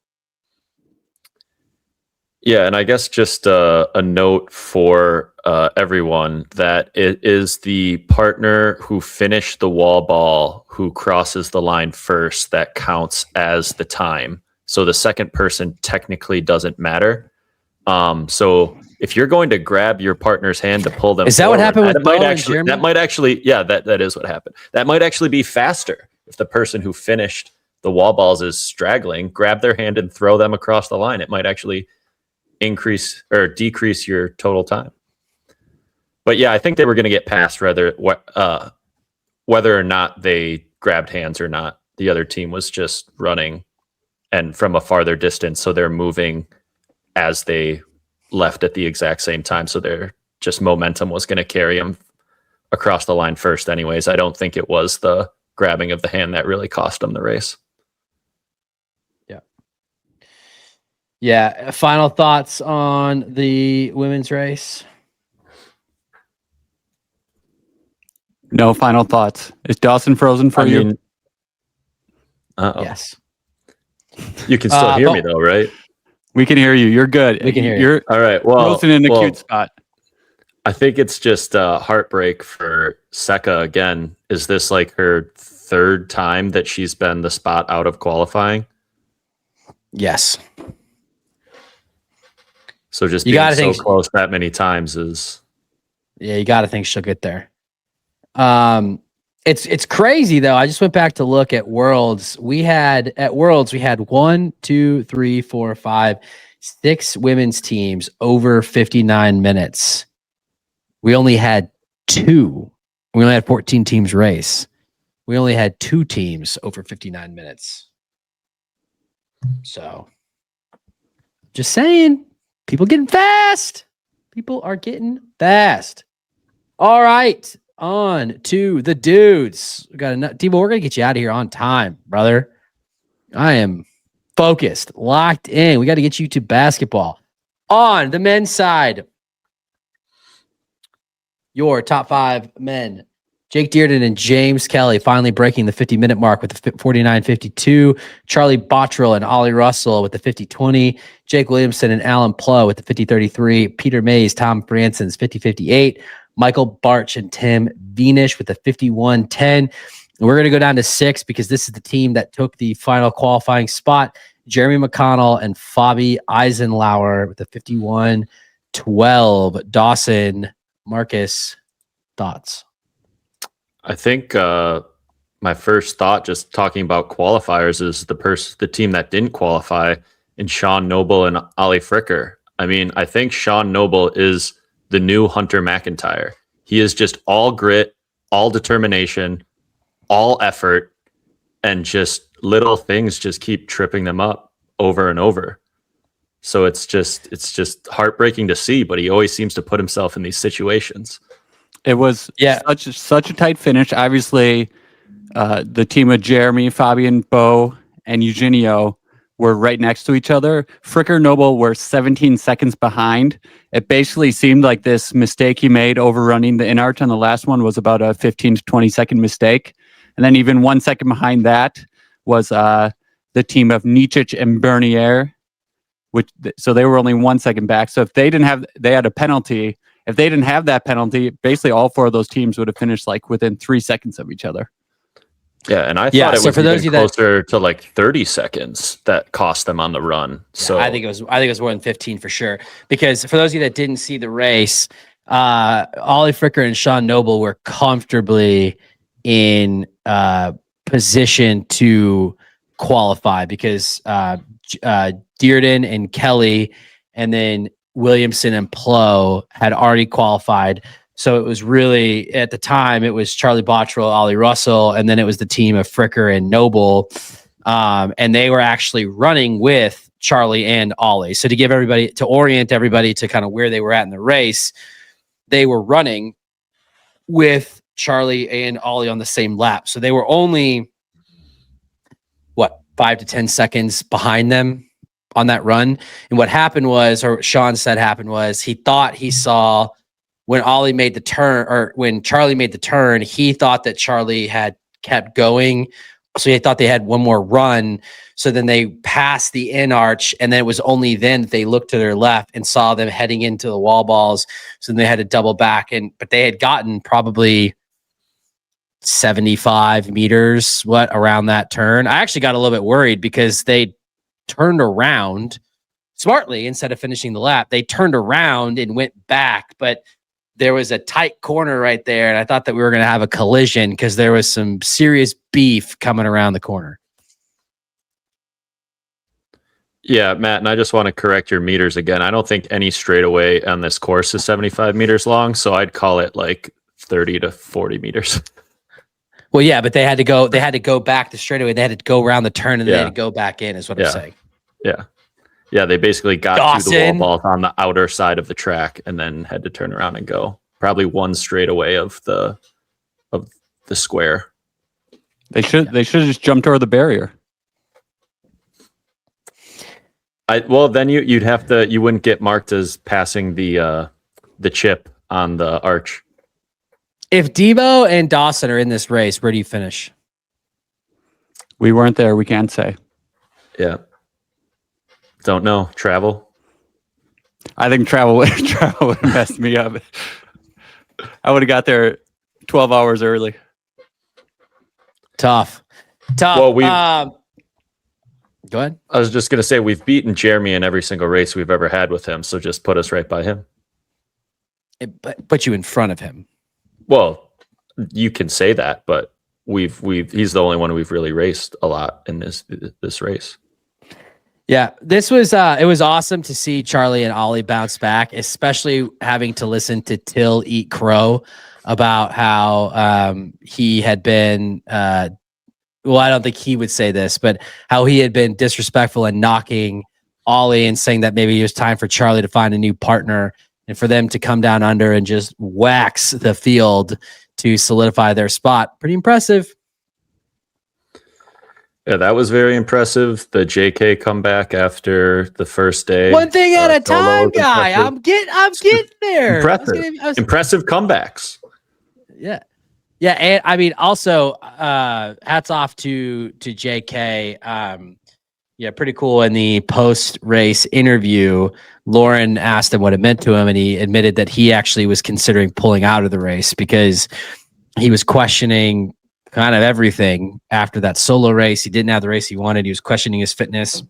Yeah, and I guess just a note for everyone that it is the partner who finished the wall ball who crosses the line first that counts as the time. So the second person technically doesn't matter. So if you're going to grab your partner's hand to pull them, is that forward, what happened with Bo and Jeremy? That might actually, yeah, that is what happened. That might actually be faster if the person who finished the wall balls is straggling. Grab their hand and throw them across the line. It might actually increase or decrease your total time. But yeah, I think they were going to get past whether or not they grabbed hands or not. The other team was just running and from a farther distance, so they're moving as they left at the exact same time. So they're just momentum was going to carry them across the line first anyways. I don't think it was the grabbing of the hand that really cost them the race. Yeah. Final thoughts on the women's race? No final thoughts. Is Dawson frozen for you? Yes. You can still hear me though, right? We can hear you. You're good. We can hear you. You're all right. Well, frozen in a cute spot. I think it's just a heartbreak for Seka again. Is this like her third time that she's been the spot out of qualifying? Yes. So just being so close that many times is... Yeah, you got to think she'll get there. It's crazy, though. I just went back to look at Worlds. We had 1, 2, 3, 4, 5, 6 women's teams over 59 minutes. We only had 2. We only had 14 teams race. We only had 2 teams over 59 minutes. So, just saying. People getting fast. People are getting fast. All right. On to the dudes. We got enough. Devo, we're going to get you out of here on time, brother. I am focused, locked in. We got to get you to basketball. On the men's side, your top 5 men. Jake Dearden and James Kelly finally breaking the 50-minute mark with the 49:52. Charlie Bottrell and Ollie Russell with the 50:20. Jake Williamson and Alan Plough with the 50:33. Peter Mays, Tom Branson's 50:58. Michael Barch and Tim Venish with the 51:10. And we're going to go down to 6 because this is the team that took the final qualifying spot. Jeremy McConnell and Fabi Eisenlauer with the 51:12. Dawson, Marcus, thoughts? I think my first thought, just talking about qualifiers, is the team that didn't qualify in Sean Noble and Ollie Fricker. I mean, I think Sean Noble is the new Hunter McIntyre. He is just all grit, all determination, all effort, and just little things just keep tripping them up over and over. So it's just heartbreaking to see, but he always seems to put himself in these situations. It was such a tight finish. Obviously, the team of Jeremy, Fabian, Bo, and Eugenio were right next to each other. Fricker Noble were 17 seconds behind. It basically seemed like this mistake he made overrunning the Inart on the last one was about a 15 to 20 second mistake. And then even 1 second behind that was the team of Nicic and Bernier, so they were only 1 second back. So if they had a penalty. If they didn't have that penalty, basically all 4 of those teams would have finished like within 3 seconds of each other. Yeah, and I thought it was even closer to like 30 seconds that cost them on the run. So I think it was more than 15 for sure. Because for those of you that didn't see the race, Ollie Fricker and Sean Noble were comfortably in position to qualify because Dearden and Kelly and then Williamson and Plough had already qualified. So it was really, at the time, it was Charlie Bottrell, Ollie Russell, and then it was the team of Fricker and Noble. And they were actually running with Charlie and Ollie. So to orient everybody to kind of where they were at in the race, they were running with Charlie and Ollie on the same lap. So they were only 5 to 10 seconds behind them on that run. And what happened was, or Sean said happened was, he thought he saw when Ollie made the turn, or when Charlie made the turn, he thought that Charlie had kept going. So he thought they had one more run. So then they passed the in arch, and then it was only then that they looked to their left and saw them heading into the wall balls. So then they had to double back, but they had gotten probably 75 meters around that turn. I actually got a little bit worried because they turned around smartly. Instead of finishing the lap, they turned around and went back, but there was a tight corner right there, and I thought that we were going to have a collision because there was some serious beef coming around the corner. Yeah, Matt, and I just want to correct your meters again. I don't think any straightaway on this course is 75 meters long, so I'd call it like 30 to 40 meters. Well, yeah, but they had to go back the straightaway. They had to go around the turn, and they had to go back in, is what I'm saying. Yeah. Yeah, they basically got to the wall balls on the outer side of the track and then had to turn around and go. Probably one straightaway of the square. They should have just jumped over the barrier. Then you wouldn't get marked as passing the chip on the arch. If Debo and Dawson are in this race, where do you finish? We weren't there. We can't say. Yeah. Don't know. Travel. I think travel would have messed me up. I would have got there 12 hours early. Tough. Well, go ahead. I was just going to say, we've beaten Jeremy in every single race we've ever had with him, so just put us right by him. Put you in front of him. Well, you can say that, but he's the only one we've really raced a lot in this race. Yeah, this was it was awesome to see Charlie and Ollie bounce back, especially having to listen to Till eat crow about how he had been well, I don't think he would say this, but how he had been disrespectful and knocking Ollie and saying that maybe it was time for Charlie to find a new partner and for them to come down under and just wax the field to solidify their spot. Pretty impressive. Yeah, that was very impressive. The JK comeback after the first day. One thing at a time, guy. I'm getting there. Impressive comebacks. Yeah. Yeah, and I mean, also, hats off to JK. Yeah, pretty cool. In the post-race interview, Lauren asked him what it meant to him, and he admitted that he actually was considering pulling out of the race because he was questioning kind of everything after that solo race. He didn't have the race he wanted. He was questioning his fitness.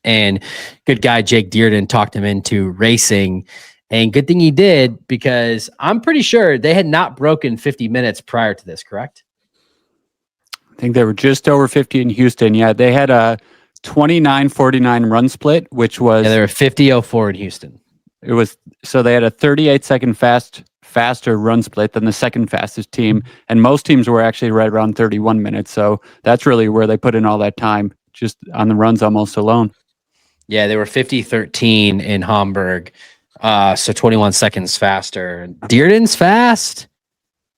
And good guy Jake Dearden talked him into racing. And good thing he did, because I'm pretty sure they had not broken 50 minutes prior to this, correct? I think they were just over 50 in Houston. Yeah, they had a 29:49 run split, which was... Yeah, they were 50:04 in Houston. It was, so they had a 38-second faster run split than the second fastest team, and most teams were actually right around 31 minutes. So that's really where they put in all that time, just on the runs almost alone. Yeah, they were 50:13 in Hamburg. So 21 seconds faster. Dearden's fast.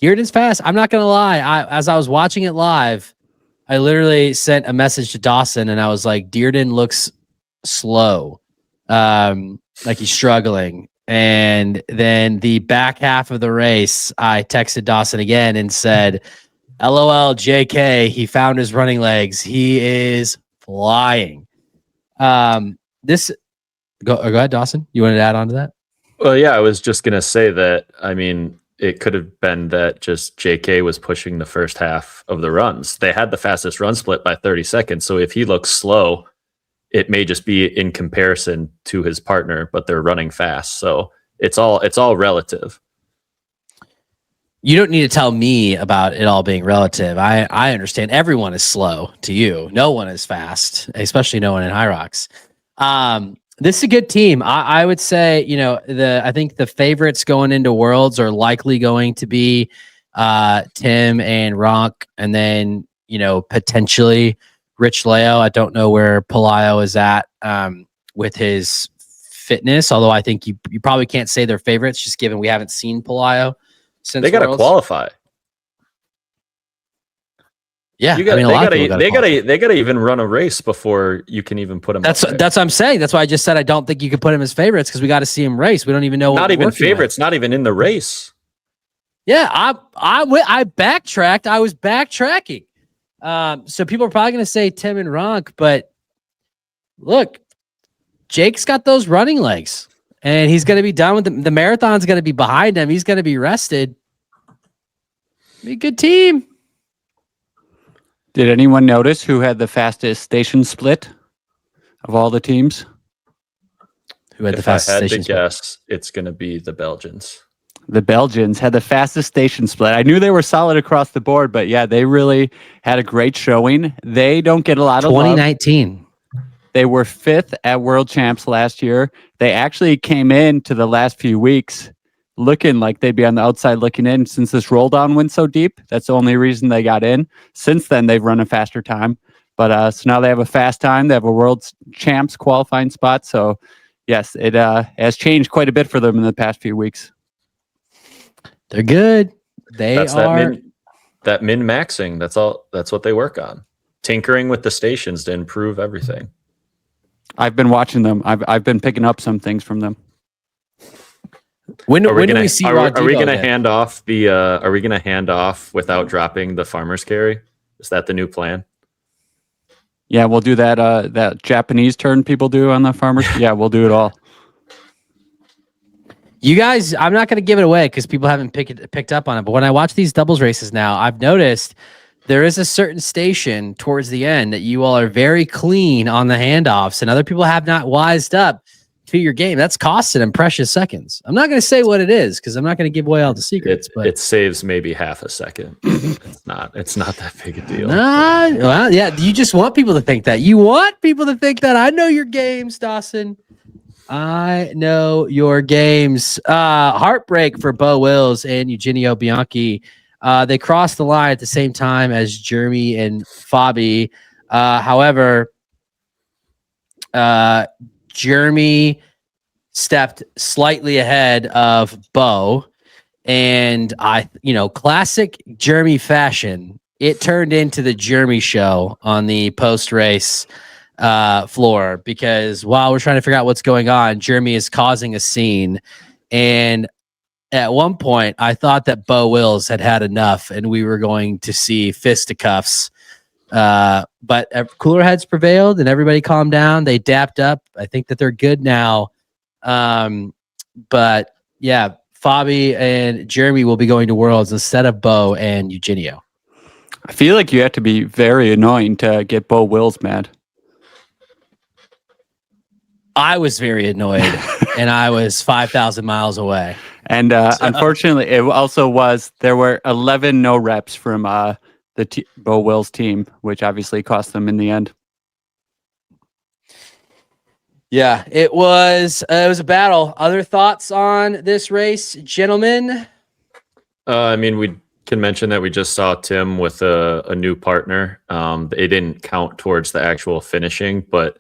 I'm not going to lie. As I was watching it live, I literally sent a message to Dawson and I was like, Dearden looks slow. Like he's struggling. And then the back half of the race, I texted Dawson again and said, LOL JK, he found his running legs. He is flying. Go ahead, Dawson. You wanted to add on to that? Well, yeah, I was just going to say that, I mean, it could have been that just JK was pushing the first half of the runs. They had the fastest run split by 30 seconds. So if he looks slow, it may just be in comparison to his partner, but they're running fast. So it's all relative. You don't need to tell me about it all being relative. I understand everyone is slow to you. No one is fast, especially no one in HYROX. This is a good team. I would say, I think the favorites going into Worlds are likely going to be Tim and Ronk, and then, potentially Rich Leo. I don't know where Pelayo is at with his fitness, although I think you probably can't say they're favorites just given we haven't seen Pelayo since they got to Worlds. qualify. Yeah, they gotta even run a race before you can even put them. That's what I'm saying. That's why I just said I don't think you could put him as favorites because we got to see him race. We don't even know. Not even favorites. With. Not even in the race. Yeah, I backtracked. I was backtracking. So people are probably going to say Tim and Ronk, but look, Jake's got those running legs, and he's going to be done with the marathon's going to be behind him. He's going to be rested. Be a good team. Did anyone notice who had the fastest station split of all the teams? Who had the fastest station split? Guess it's going to be the Belgians. The Belgians had the fastest station split. I knew they were solid across the board, but yeah, they really had a great showing. They don't get a lot of 2019. Love. They were 5th at World Champs last year. They actually came in to the last few weeks looking like they'd be on the outside looking in since this roll down went so deep. That's the only reason they got in. Since then, they've run a faster time. But so now they have a fast time. They have a World Champs qualifying spot. So yes, it has changed quite a bit for them in the past few weeks. They're good. That's that min-maxing. That's all. That's what they work on. Tinkering with the stations to improve everything. I've been watching them. I've been picking up some things from them. When do we see? Are we going to hand off the? Are we going to hand off without dropping the farmer's carry? Is that the new plan? Yeah, we'll do that. That Japanese turn people do on the farmers. Yeah, we'll do it all. You guys, I'm not going to give it away because people haven't picked up on it. But when I watch these doubles races now, I've noticed there is a certain station towards the end that you all are very clean on the handoffs, and other people have not wised up to your game. That's costing them precious seconds. I'm not going to say what it is because I'm not going to give away all the secrets. But it saves maybe half a second. It's not that big a deal. Well, yeah. You just want people to think that. You want people to think that. I know your games, Dawson. I know your games. Heartbreak for Bo Wills and Eugenio Bianchi. They crossed the line at the same time as Jeremy and Fabi. However, Jeremy stepped slightly ahead of Bo, and classic Jeremy fashion. It turned into the Jeremy show on the post-race floor because while we're trying to figure out what's going on, Jeremy is causing a scene. And at one point, I thought that Bo Wills had enough and we were going to see fisticuffs. But cooler heads prevailed and everybody calmed down. They dapped up. I think that they're good now. But yeah, Fabi and Jeremy will be going to Worlds instead of Bo and Eugenio. I feel like you have to be very annoying to get Bo Wills mad. I was very annoyed, and I was 5,000 miles away. And unfortunately, it also there were 11 no reps from Bo Wills team, which obviously cost them in the end. Yeah, it was a battle. Other thoughts on this race, gentlemen? I mean, we can mention that we just saw Tim with a new partner. It didn't count towards the actual finishing, but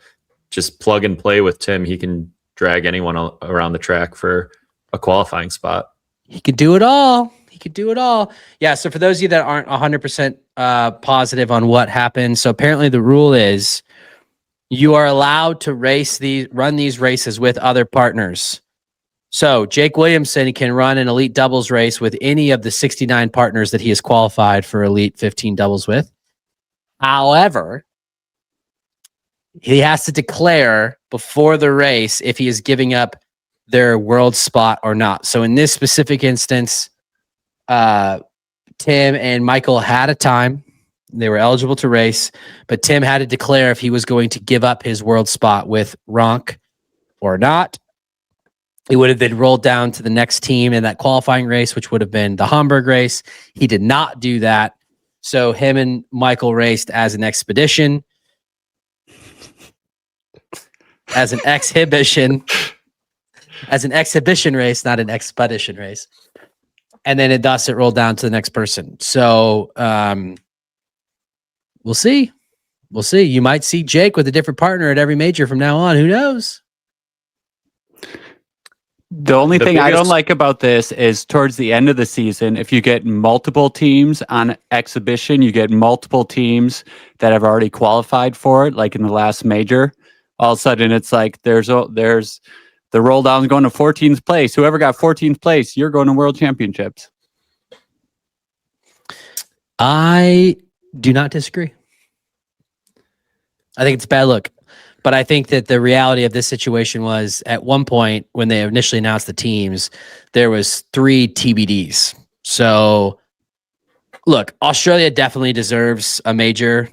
just plug and play with Tim. He can drag anyone around the track for a qualifying spot. He could do it all. Yeah, so for those of you that aren't 100% positive on what happened, so apparently the rule is you are allowed to run these races with other partners. So Jake Williamson can run an elite doubles race with any of the 69 partners that he has qualified for elite 15 doubles with. However, he has to declare before the race if he is giving up their world spot or not. So in this specific instance, Tim and Michael had a time. They were eligible to race, but Tim had to declare if he was going to give up his world spot with Ronk or not. It would have been rolled down to the next team in that qualifying race, which would have been the Hamburg race. He did not do that. So him and Michael raced as an expedition, as an exhibition race, not an expedition race. And then thus it rolled down to the next person. So we'll see. We'll see. You might see Jake with a different partner at every major from now on. Who knows? The only thing I don't like about this is towards the end of the season, if you get multiple teams on exhibition, you get multiple teams that have already qualified for it, like in the last major. All of a sudden, it's like there's the roll down going to 14th place. Whoever got 14th place, you're going to World Championships. I do not disagree. I think it's a bad look. But I think that the reality of this situation was at one point when they initially announced the teams, there was 3 TBDs. So look, Australia definitely deserves a major.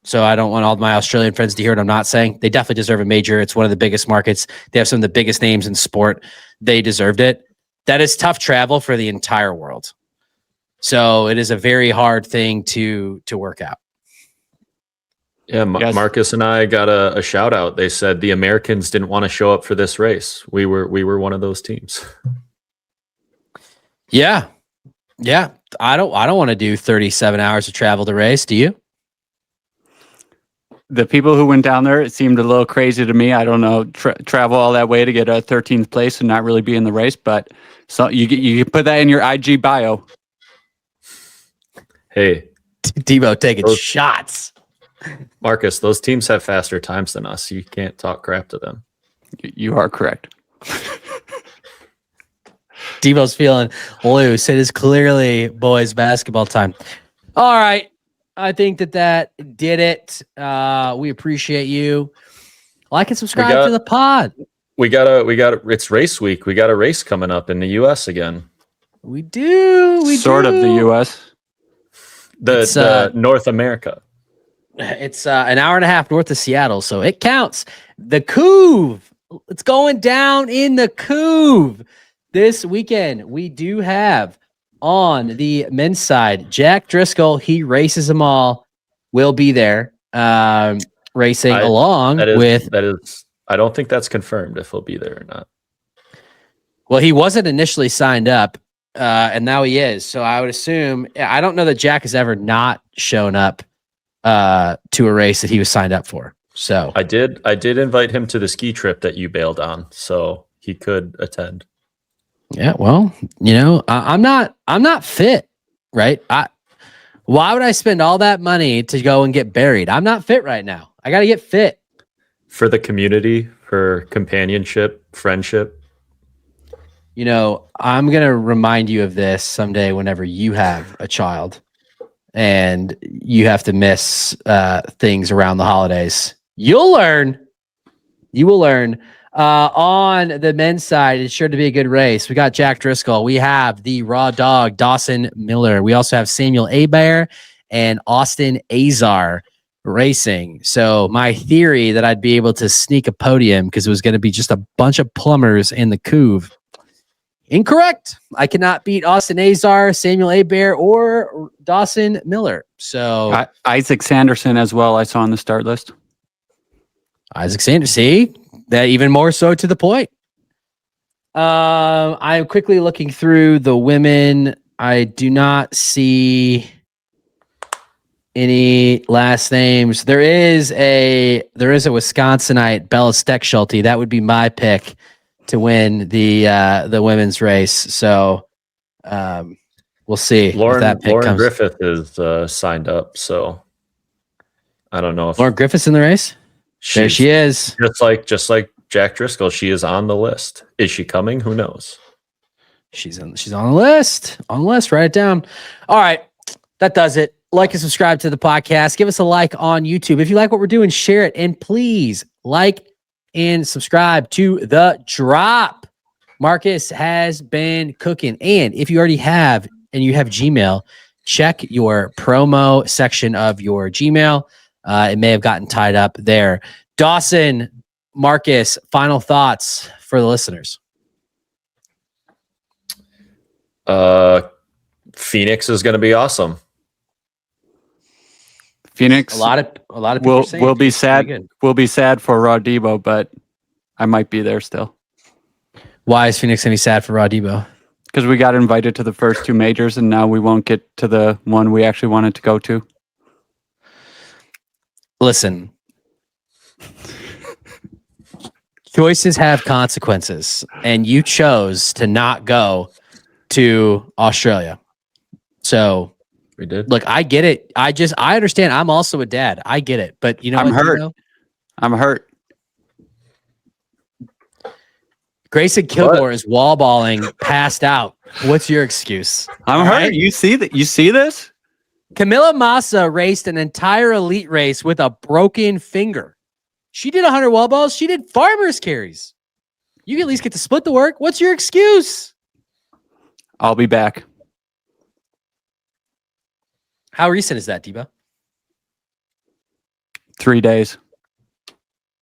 So I don't want all my Australian friends to hear what I'm not saying. They definitely deserve a major. It's one of the biggest markets. They have some of the biggest names in sport. They deserved it. That is tough travel for the entire world. So it is a very hard thing to work out. Yeah, yes. Marcus and I got a shout out. They said the Americans didn't want to show up for this race. We were one of those teams. Yeah. I don't want to do 37 hours of travel to race. Do you? The people who went down there, it seemed a little crazy to me. I don't know, travel all that way to get a 13th place and not really be in the race. But so you put that in your IG bio. Hey, Debo taking shots. Marcus, those teams have faster times than us. You can't talk crap to them. You are correct. Debo's feeling loose. It is clearly boys basketball time. All right. I think that did it. We appreciate you. Like and subscribe to the pod. We got it's race week. We got a race coming up in the U.S. again. We do. Sort of the U.S. The North America. It's an hour and a half north of Seattle, so it counts. The Couve. It's going down in the Couve. This weekend, we do have on the men's side, Jack Driscoll. He races them all. Will be there racing along with... That is, I don't think that's confirmed if he'll be there or not. Well, he wasn't initially signed up, and now he is. So I would assume... I don't know that Jack has ever not shown up to a race that he was signed up for. So I did invite him to the ski trip that you bailed on, so he could attend. Yeah, well, I'm not fit, right? Why would I spend all that money to go and get buried? I'm not fit right now. I got to get fit for the community, for companionship, friendship. I'm going to remind you of this someday whenever you have a child and you have to miss things around the holidays. You'll learn. You will learn. On the men's side, it's sure to be a good race. We got Jack Driscoll. We have the raw dog, Dawson Miller. We also have Samuel Abair and Austin Azar racing. So my theory that I'd be able to sneak a podium because it was going to be just a bunch of plumbers in the Couve. Incorrect. I cannot beat Austin Azar, Samuel Abair, or Dawson Miller. So Isaac Sanderson as well, I saw on the start list. Isaac Sanderson, see? That even more so to the point. I'm quickly looking through the women. I do not see any last names. There is a Wisconsinite, Bella Steckschulte. That would be my pick to win the women's race. So we'll see. Lauren Griffith is signed up, so I don't know if Lauren Griffith's in the race. There she is. Just like Jack Driscoll, she is on the list. Is she coming? Who knows? She's on the list. On the list. Write it down. All right. That does it. Like and subscribe to the podcast. Give us a like on YouTube. If you like what we're doing, share it. And please like and subscribe to The Drop. Marcus has been cooking. And if you already have, and you have Gmail, check your promo section of your Gmail. It may have gotten tied up there. Dawson, Marcus, final thoughts for the listeners. Phoenix is going to be awesome. Phoenix. A lot of people will be sad. We'll be sad for Raw Debo, but I might be there still. Why is Phoenix going to be sad for Raw Debo? Because we got invited to the first 2 majors, and now we won't get to the one we actually wanted to go to. Listen. Choices have consequences, and you chose to not go to Australia. So we did. Look, I get it. I understand. I'm also a dad. I get it. But you know I'm what? hurt. I'm hurt. Grayson Kilgore is wall balling, passed out. What's your excuse? I'm hurt. Right? You see that? You see this? Camilla Massa raced an entire elite race with a broken finger. She did 100 wall balls. She did farmers carries. You can at least get to split the work. What's your excuse? I'll be back. How recent is that, Debo? 3 days.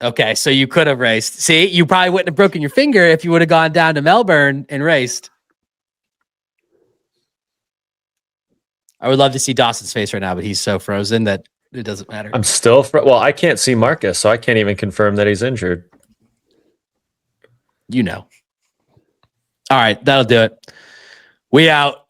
Okay, so you could have raced. See, you probably wouldn't have broken your finger if you would have gone down to Melbourne and raced. I would love to see Dawson's face right now, but he's so frozen that it doesn't matter. I'm still well, I can't see Marcus, so I can't even confirm that he's injured. You know. All right, that'll do it. We out.